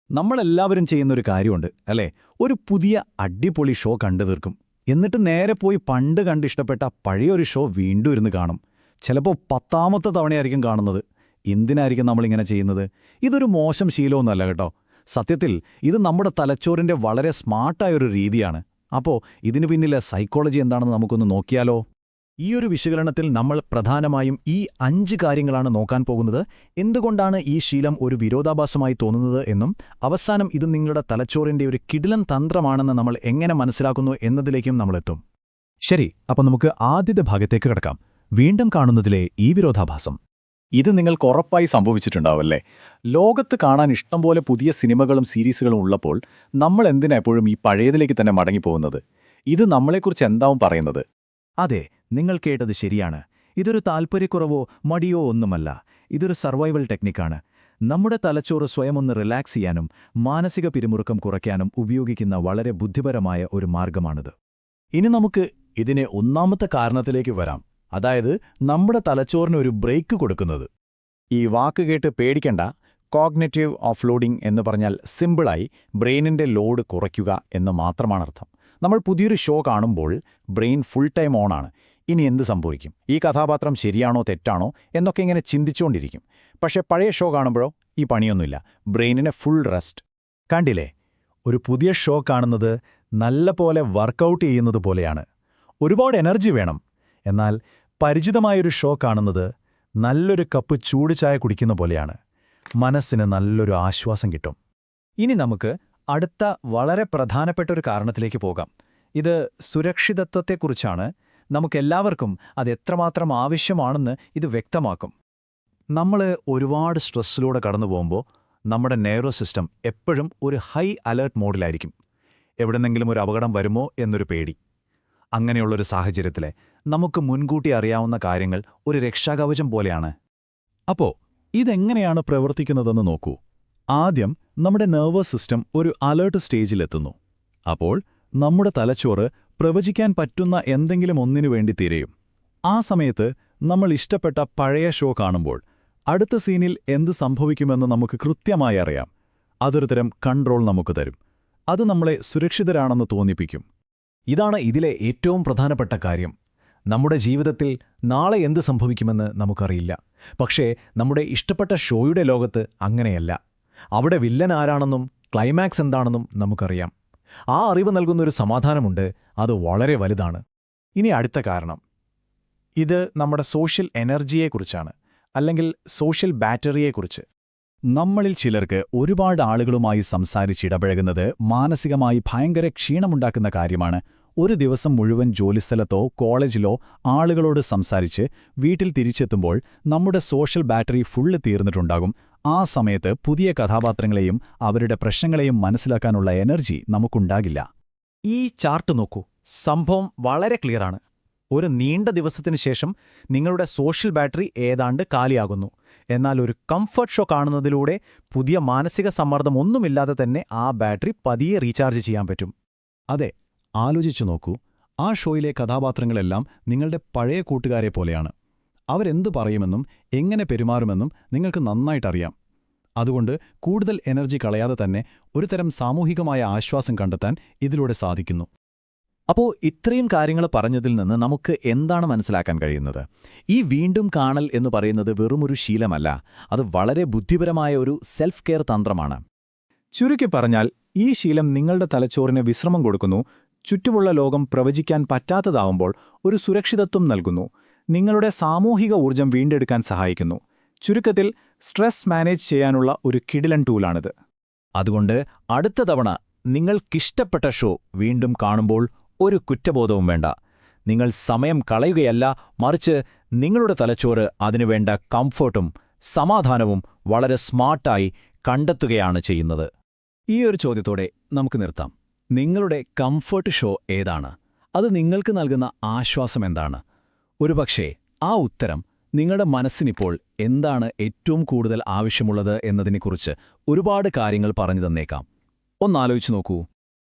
നമ്മളെല്ലാവരും ചെയ്യുന്നൊരു കാര്യമുണ്ട് അല്ലേ? ഒരു പുതിയ അടിപൊളി ഷോ കണ്ടു തീർക്കും. എന്നിട്ട് നേരെ പോയി പണ്ട് കണ്ടിഷ്ടപ്പെട്ട പഴയൊരു ഷോ വീണ്ടും ഇരുന്ന് കാണും. ചിലപ്പോൾ 10ാമത്തെ തവണയായിരിക്കും കാണുന്നത്. എന്തിനായിരിക്കും നമ്മളിങ്ങനെ ചെയ്യുന്നത്? ഇതൊരു മോശം ശീലമൊന്നുമല്ല കേട്ടോ. സത്യത്തിൽ ഇത് നമ്മുടെ തലച്ചോറിന്റെ വളരെ സ്മാർട്ടായൊരു രീതിയാണ്. അപ്പോൾ ഇതിനു പിന്നിലെ സൈക്കോളജി എന്താണെന്ന് നമുക്കൊന്ന് നോക്കിയാലോ? ഈയൊരു വിശകലനത്തിൽ നമ്മൾ പ്രധാനമായും ഈ 5 കാര്യങ്ങളാണ് നോക്കാൻ പോകുന്നത്. എന്തുകൊണ്ടാണ് ഈ ശീലം ഒരു വിരോധാഭാസമായി തോന്നുന്നത് എന്നും അവസാനം ഇത് നിങ്ങളുടെ തലച്ചോറിന്റെ ഒരു കിടിലൻ തന്ത്രമാണെന്ന് നമ്മൾ എങ്ങനെ മനസ്സിലാക്കുന്നു എന്നതിലേക്കും നമ്മളെത്തും. ശരി, അപ്പോൾ നമുക്ക് ആദ്യത്തെ ഭാഗത്തേക്ക് കിടക്കാം. വീണ്ടും കാണുന്നതിലെ ഈ വിരോധാഭാസം. ഇത് നിങ്ങൾക്ക് ഉറപ്പായി സംഭവിച്ചിട്ടുണ്ടാവല്ലേ? ലോകത്ത് കാണാൻ ഇഷ്ടംപോലെ പുതിയ സിനിമകളും സീരീസുകളും ഉള്ളപ്പോൾ നമ്മൾ എന്തിനാ എപ്പോഴും ഈ പഴയതിലേക്ക് തന്നെ മടങ്ങിപ്പോകുന്നത്? ഇത് നമ്മളെക്കുറിച്ച് എന്താവും പറയുന്നത്? അതെ, നിങ്ങൾ കേട്ടത് ശരിയാണ്. ഇതൊരു താൽപ്പര്യക്കുറവോ മടിയോ ഒന്നുമല്ല. ഇതൊരു സർവൈവൽ ടെക്നിക്കാണ്. നമ്മുടെ തലച്ചോറ് സ്വയം ഒന്ന് റിലാക്സ് ചെയ്യാനും മാനസിക പിരിമുറുക്കം കുറയ്ക്കാനും ഉപയോഗിക്കുന്ന വളരെ ബുദ്ധിപരമായ ഒരു മാർഗമാണിത്. ഇനി നമുക്ക് ഇതിനെ ഒന്നാമത്തെ കാരണത്തിലേക്ക് വരാം. അതായത് നമ്മുടെ തലച്ചോറിന് ഒരു ബ്രേക്ക് കൊടുക്കുന്നത്. ഈ വാക്ക് കേട്ട് പേടിക്കണ്ട. കോഗ്നിറ്റീവ് ഓഫ്ലോഡിംഗ് എന്ന് പറഞ്ഞാൽ സിമ്പിളായി ബ്രെയിനിന്റെ ലോഡ് കുറയ്ക്കുക എന്ന് മാത്രമാണർത്ഥം. നമ്മൾ പുതിയൊരു ഷോ കാണുമ്പോൾ ബ്രെയിൻ ഫുൾ ടൈം ഓണാണ്. ഇനി എന്ത് സംഭവിക്കും? ഈ കഥാപാത്രം ശരിയാണോ തെറ്റാണോ എന്നൊക്കെ ഇങ്ങനെ ചിന്തിച്ചുകൊണ്ടിരിക്കും. പക്ഷേ പഴയ ഷോ കാണുമ്പോഴോ ഈ പണിയൊന്നുമില്ല. ബ്രെയിനിന് ഫുൾ റെസ്റ്റ്. കണ്ടില്ലേ? ഒരു പുതിയ ഷോ കാണുന്നത് നല്ല പോലെ വർക്കൗട്ട് ചെയ്യുന്നത് പോലെയാണ്. ഒരുപാട് എനർജി വേണം. എന്നാൽ പരിചിതമായൊരു ഷോ കാണുന്നത് നല്ലൊരു കപ്പ് ചൂട് ചായ കുടിക്കുന്ന പോലെയാണ്. മനസ്സിന് നല്ലൊരു ആശ്വാസം കിട്ടും. ഇനി നമുക്ക് അടുത്ത വളരെ പ്രധാനപ്പെട്ട ഒരു കാരണത്തിലേക്ക് പോകാം. ഇത് സുരക്ഷിതത്വത്തെക്കുറിച്ചാണ്. നമുക്കെല്ലാവർക്കും അതെത്രമാത്രം ആവശ്യമാണെന്ന് ഇത് വ്യക്തമാക്കും. നമ്മൾ ഒരുപാട് സ്ട്രെസ്സിലൂടെ കടന്നു പോകുമ്പോൾ നമ്മുടെ നെയ്റോ സിസ്റ്റം എപ്പോഴും ഒരു ഹൈ അലേർട്ട് മോഡിലായിരിക്കും. എവിടെന്നെങ്കിലും ഒരു അപകടം വരുമോ എന്നൊരു പേടി. അങ്ങനെയുള്ളൊരു സാഹചര്യത്തിലെ നമുക്ക് മുൻകൂട്ടി അറിയാവുന്ന കാര്യങ്ങൾ ഒരു രക്ഷാകവചം പോലെയാണ്. അപ്പോൾ ഇതെങ്ങനെയാണ് പ്രവർത്തിക്കുന്നതെന്ന് നോക്കൂ. ആദ്യം നമ്മുടെ നെർവസ് സിസ്റ്റം ഒരു അലേർട്ട് സ്റ്റേജിലെത്തുന്നു. അപ്പോൾ നമ്മുടെ തലച്ചോറ് പ്രവചിക്കാൻ പറ്റുന്ന എന്തെങ്കിലും ഒന്നിനു വേണ്ടി തിരയും. ആ സമയത്ത് നമ്മൾ ഇഷ്ടപ്പെട്ട പഴയ ഷോ കാണുമ്പോൾ അടുത്ത സീനിൽ എന്ത് സംഭവിക്കുമെന്ന് നമുക്ക് കൃത്യമായി അറിയാം. അതൊരു തരം കൺട്രോൾ നമുക്ക് തരും. അത് നമ്മളെ സുരക്ഷിതരാണെന്ന് തോന്നിപ്പിക്കും. ഇതാണ് ഇതിലെ ഏറ്റവും പ്രധാനപ്പെട്ട കാര്യം. നമ്മുടെ ജീവിതത്തിൽ നാളെ എന്ത് സംഭവിക്കുമെന്ന് നമുക്കറിയില്ല. പക്ഷേ നമ്മുടെ ഇഷ്ടപ്പെട്ട ഷോയുടെ ലോകത്ത് അങ്ങനെയല്ല. അവിടെ വില്ലൻ ആരാണെന്നും ക്ലൈമാക്സ് എന്താണെന്നും നമുക്കറിയാം. ആ അറിവ് നൽകുന്നൊരു സമാധാനമുണ്ട്. അത് വളരെ വലുതാണ്. ഇനി അടുത്ത കാരണം. ഇത് നമ്മുടെ സോഷ്യൽ എനർജിയെക്കുറിച്ചാണ്, അല്ലെങ്കിൽ സോഷ്യൽ ബാറ്ററിയെക്കുറിച്ച്. നമ്മളിൽ ചിലർക്ക് ഒരുപാട് ആളുകളുമായി സംസാരിച്ചിടപഴകുന്നത് മാനസികമായി ഭയങ്കര ക്ഷീണമുണ്ടാക്കുന്ന കാര്യമാണ്. ഒരു ദിവസം മുഴുവൻ ജോലിസ്ഥലത്തോ കോളേജിലോ ആളുകളോട് സംസാരിച്ച് വീട്ടിൽ തിരിച്ചെത്തുമ്പോൾ നമ്മുടെ സോഷ്യൽ ബാറ്ററി ഫുള്ള് തീർന്നിട്ടുണ്ടാകും. ആ സമയത്ത് പുതിയ കഥാപാത്രങ്ങളെയും അവരുടെ പ്രശ്നങ്ങളെയും മനസ്സിലാക്കാനുള്ള എനർജി നമുക്കുണ്ടാകില്ല. ഈ ചാർട്ട് നോക്കൂ. സംഭവം വളരെ ക്ലിയറാണ്. ഒരു നീണ്ട ദിവസത്തിനു ശേഷം നിങ്ങളുടെ സോഷ്യൽ ബാറ്ററി ഏതാണ്ട് കാലിയാകുന്നു. എന്നാൽ ഒരു കംഫർട്ട് ഷോ കാണുന്നതിലൂടെ പുതിയ മാനസിക സമ്മർദ്ദം ഒന്നുമില്ലാതെ തന്നെ ആ ബാറ്ററി പതിയെ റീചാർജ് ചെയ്യാൻ പറ്റും. അതെ, ആലോചിച്ചു നോക്കൂ. ആ ഷോയിലെ കഥാപാത്രങ്ങളെല്ലാം നിങ്ങളുടെ പഴയ കൂട്ടുകാരെ പോലെയാണ്. അവരെന്തു പറയുമെന്നും എങ്ങനെ പെരുമാറുമെന്നും നിങ്ങൾക്ക് നന്നായിട്ടറിയാം. അതുകൊണ്ട് കൂടുതൽ എനർജി കളയാതെ തന്നെ ഒരുതരം സാമൂഹികമായ ആശ്വാസം കണ്ടെത്താൻ ഇതിലൂടെ സാധിക്കുന്നു. അപ്പോൾ ഇത്രയും കാര്യങ്ങൾ പറഞ്ഞതിൽ നിന്ന് നമുക്ക് എന്താണ് മനസ്സിലാക്കാൻ കഴിയുന്നത്? ഈ വീണ്ടും കാണൽ എന്ന് പറയുന്നത് വെറുമൊരു ശീലമല്ല. അത് വളരെ ബുദ്ധിപരമായ ഒരു സെൽഫ് കെയർ തന്ത്രമാണ്. ചുരുക്കി പറഞ്ഞാൽ ഈ ശീലം നിങ്ങളുടെ തലച്ചോറിന് വിശ്രമം കൊടുക്കുന്നു. ചുറ്റുമുള്ള ലോകം പ്രവചിക്കാൻ പറ്റാത്തതാവുമ്പോൾ ഒരു സുരക്ഷിതത്വം നൽകുന്നു. നിങ്ങളുടെ സാമൂഹിക ഊർജം വീണ്ടെടുക്കാൻ സഹായിക്കുന്നു. ചുരുക്കത്തിൽ സ്ട്രെസ് മാനേജ് ചെയ്യാനുള്ള ഒരു കിടിലൻ ടൂലാണിത്. അതുകൊണ്ട് അടുത്ത തവണ നിങ്ങൾക്കിഷ്ടപ്പെട്ട ഷോ വീണ്ടും കാണുമ്പോൾ ഒരു കുറ്റബോധവും വേണ്ട. നിങ്ങൾ സമയം കളയുകയല്ല, മറിച്ച് നിങ്ങളുടെ തലച്ചോറ് അതിനുവേണ്ട കംഫർട്ടും സമാധാനവും വളരെ സ്മാർട്ടായി കണ്ടെത്തുകയാണ് ചെയ്യുന്നത്. ഈ ഒരു ചോദ്യത്തോടെ നമുക്ക് നിർത്താം. നിങ്ങളുടെ കംഫർട്ട് ഷോ ഏതാണ്? അത് നിങ്ങൾക്ക് നൽകുന്ന ആശ്വാസം എന്താണ്? ഒരുപക്ഷേ ആ ഉത്തരം നിങ്ങളുടെ മനസ്സിനിപ്പോൾ എന്താണ് ഏറ്റവും കൂടുതൽ ആവശ്യമുള്ളത് എന്നതിനെക്കുറിച്ച് ഒരുപാട് കാര്യങ്ങൾ പറഞ്ഞു തന്നേക്കാം. ഒന്നാലോചിച്ചു നോക്കൂ.